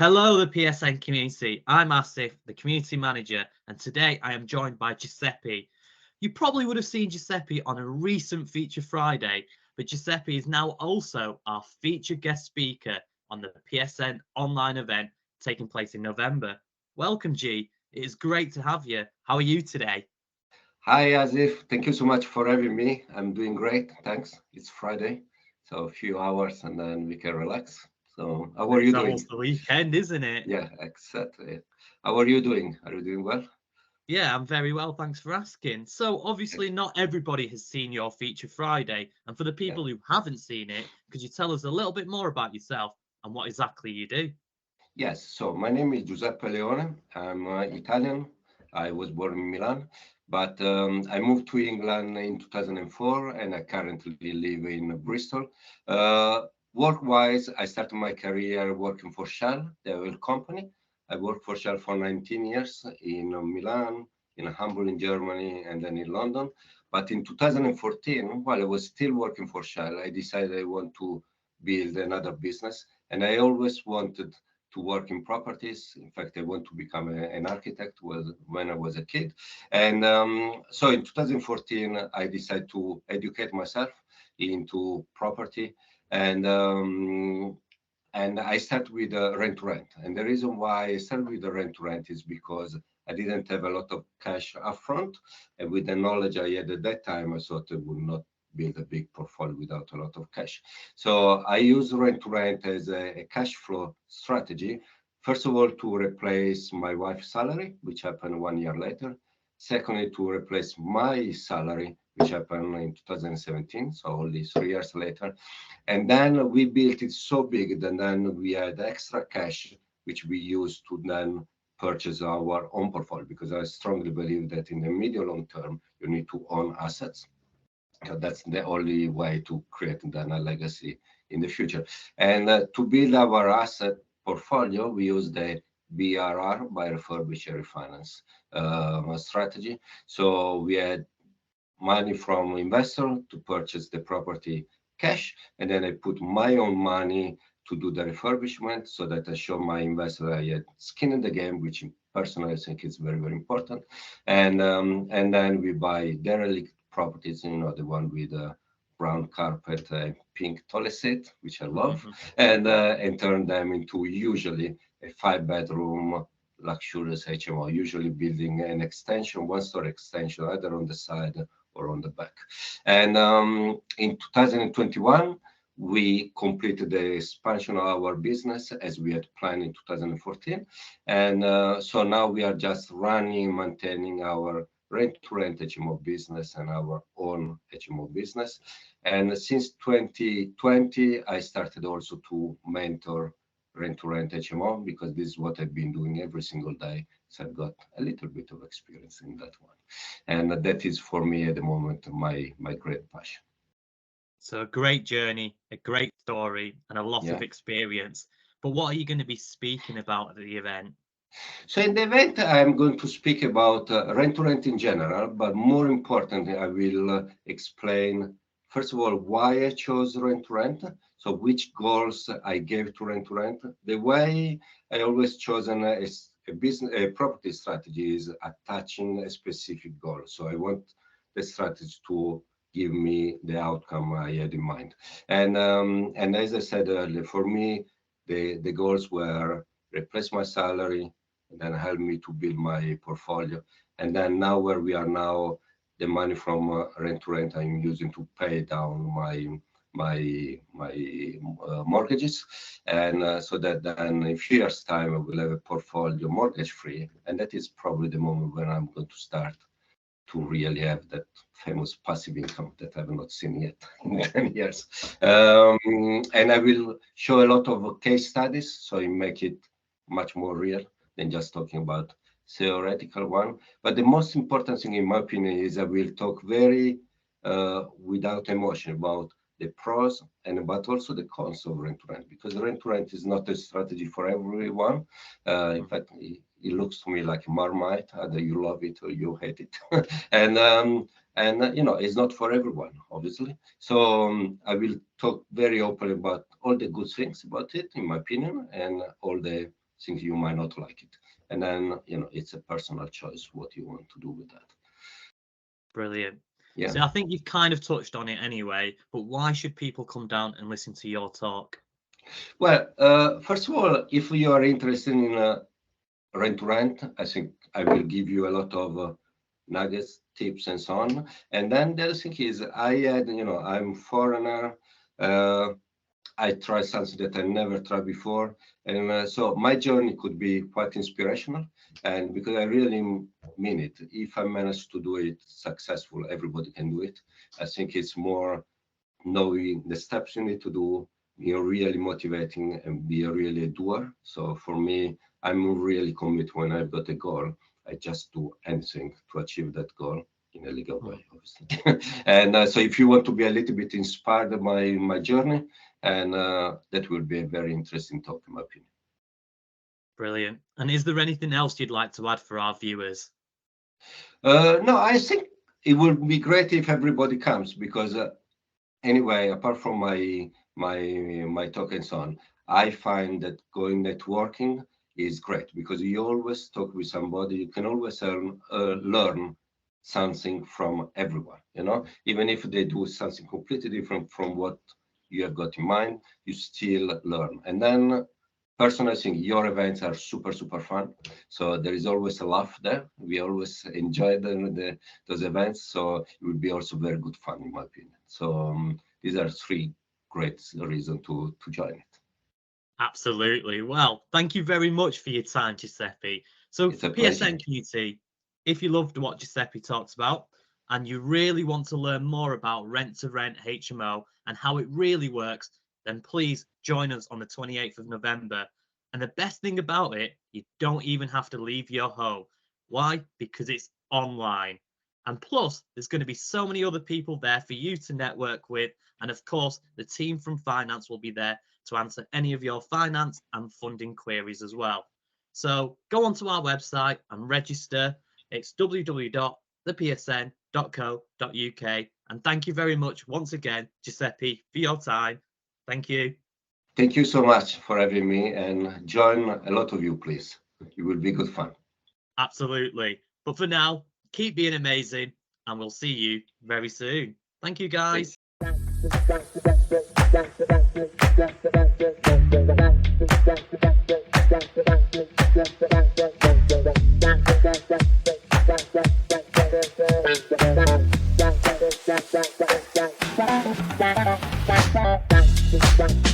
Hello, the PSN community. I'm Asif, the community manager, and today I am joined by Giuseppe. You probably would have seen Giuseppe on a recent Feature Friday, but Giuseppe is now also our featured guest speaker on the PSN Online event taking place in November. Welcome, G. It is great to have you. How are you today? Hi, Asif. Thank you so much for having me. I'm doing great. Thanks. It's Friday, so a few hours and then we can relax. So, how are you It's doing? almost the weekend, isn't it? Yeah, exactly. How are you doing? Are you doing well? Yeah, I'm very well, thanks for asking. So, obviously, Excellent. not everybody has seen your Feature Friday. And for the Yeah. people who haven't seen it, could you tell us a little bit more about yourself and what exactly you do? Yes. So, my name is Giuseppe Leone. I'm Italian. I was born in Milan, but I moved to England in 2004, and I currently live in Bristol. Uh, Work-wise, I started my career working for Shell, the oil company. I worked for Shell for 19 years in Milan, in Hamburg in Germany, and then in London. But in 2014, while I was still working for Shell, I decided I want to build another business. And I always wanted to work in properties. In fact, I want to become an architect was when I was a kid. And so in 2014, I decided to educate myself into property. And I started with rent to rent. And the reason why I started with the rent to rent is because I didn't have a lot of cash upfront. And with the knowledge I had at that time, I thought I would not build a big portfolio without a lot of cash. So I use rent to rent as a cash flow strategy. First of all, to replace my wife's salary, which happened 1 year later. Secondly, to replace my salary, which happened in 2017, so only 3 years later. And then we built it so big that then we had extra cash, which we used to then purchase our own portfolio, because I strongly believe that in the medium long term, you need to own assets. So that's the only way to create then a legacy in the future. And to build our asset portfolio, we use the BRR, buy refurbish refinance strategy. So we had money from investor to purchase the property cash, and then I put my own money to do the refurbishment so that I show my investor I had skin in the game, which personally I think is very, very important. And then we buy derelict properties, the one with brown carpet, pink toilet seat, which I love, and turn them into usually a 5 bedroom luxurious HMO, usually building an extension, one-story extension, either on the side or on the back. And in 2021, we completed the expansion of our business as we had planned in 2014. And so now we are just running, maintaining our rent-to-rent HMO business and our own HMO business. And since 2020, I started also to mentor rent-to-rent HMO, because this is what I've been doing every single day. So I've got a little bit of experience in that one. And that is for me at the moment my great passion. So, a great journey, a great story, and a lot Yeah. of experience. But what are you going to be speaking about at the event? So in the event, I'm going to speak about rent to rent in general, but more importantly, I will explain, first of all, why I chose rent to rent. So which goals I gave to rent. The way I always chosen a business, a property strategy is attaching a specific goal. So I want the strategy to give me the outcome I had in mind. And as I said earlier, for me, the goals were replace my salary, and then help me to build my portfolio. And then now where we are now, the money from rent to rent I'm using to pay down my mortgages, and so that then in a few years time I will have a portfolio mortgage free, and that is probably the moment when I'm going to start to really have that famous passive income that I've not seen yet in 10 years. And I will show a lot of case studies, so you make it much more real than just talking about theoretical one. But the most important thing, in my opinion, is I will talk very without emotion about the pros and but also the cons of rent to rent, because rent to rent is not a strategy for everyone. In fact, it looks to me like a marmite. Either you love it or you hate it, and it's not for everyone, obviously. So I will talk very openly about all the good things about it, in my opinion, and all the think you might not like it. And then, it's a personal choice what you want to do with that. Brilliant. Yeah. So I think you've kind of touched on it anyway, but why should people come down and listen to your talk? Well, first of all, if you are interested in rent-to-rent, I think I will give you a lot of nuggets, tips, and so on. And then the other thing is, I'm foreigner. I try something that I never tried before, and so my journey could be quite inspirational. And because I really mean it, if I manage to do it successful, everybody can do it. I think it's more knowing the steps you need to do. You're really motivating and be really a doer. So for me, I'm really committed when I've got a goal. I just do anything to achieve that goal in a legal way, obviously. And so if you want to be a little bit inspired by my journey, and that will be a very interesting talk, in my opinion. Brilliant. And is there anything else you'd like to add for our viewers? No, I think it would be great if everybody comes, because anyway, apart from my talk and so on, I find that going networking is great, because you always talk with somebody. You can always learn something from everyone, even if they do something completely different from what you have got in mind, you still learn. And then personally, I think your events are super, super fun. So there is always a laugh there. We always enjoy those events. So it will be also very good fun, in my opinion. So these are three great reasons to join it. Absolutely. Well, thank you very much for your time, Giuseppe. So It's for a pleasure. PSN community, if you loved what Giuseppe talks about and you really want to learn more about rent-to-rent HMO and how it really works, then please join us on the 28th of November. And the best thing about it, you don't even have to leave your home. Why? Because it's online. And plus, there's going to be so many other people there for you to network with. And of course, the team from finance will be there to answer any of your finance and funding queries as well. So go onto our website and register. It's www.thepsn.co.uk. And thank you very much once again, Giuseppe, for your time. Thank you. Thank you so much for having me, and join a lot of you, please. It will be good fun. Absolutely. But for now, keep being amazing, and we'll see you very soon. Thank you, guys. Thank you.